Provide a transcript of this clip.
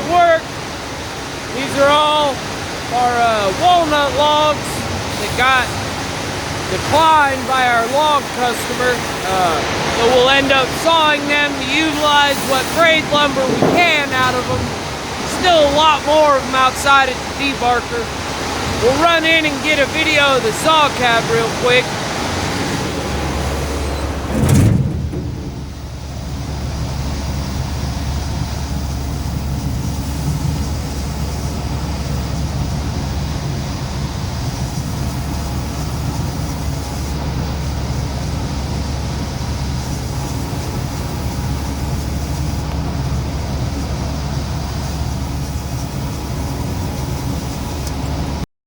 at work. These are all our walnut logs that got declined by our log customer. So we'll end up sawing them to utilize what grade lumber we can out of them. Still a lot more of them outside at the debarker. We'll run in and get a video of the saw cab real quick.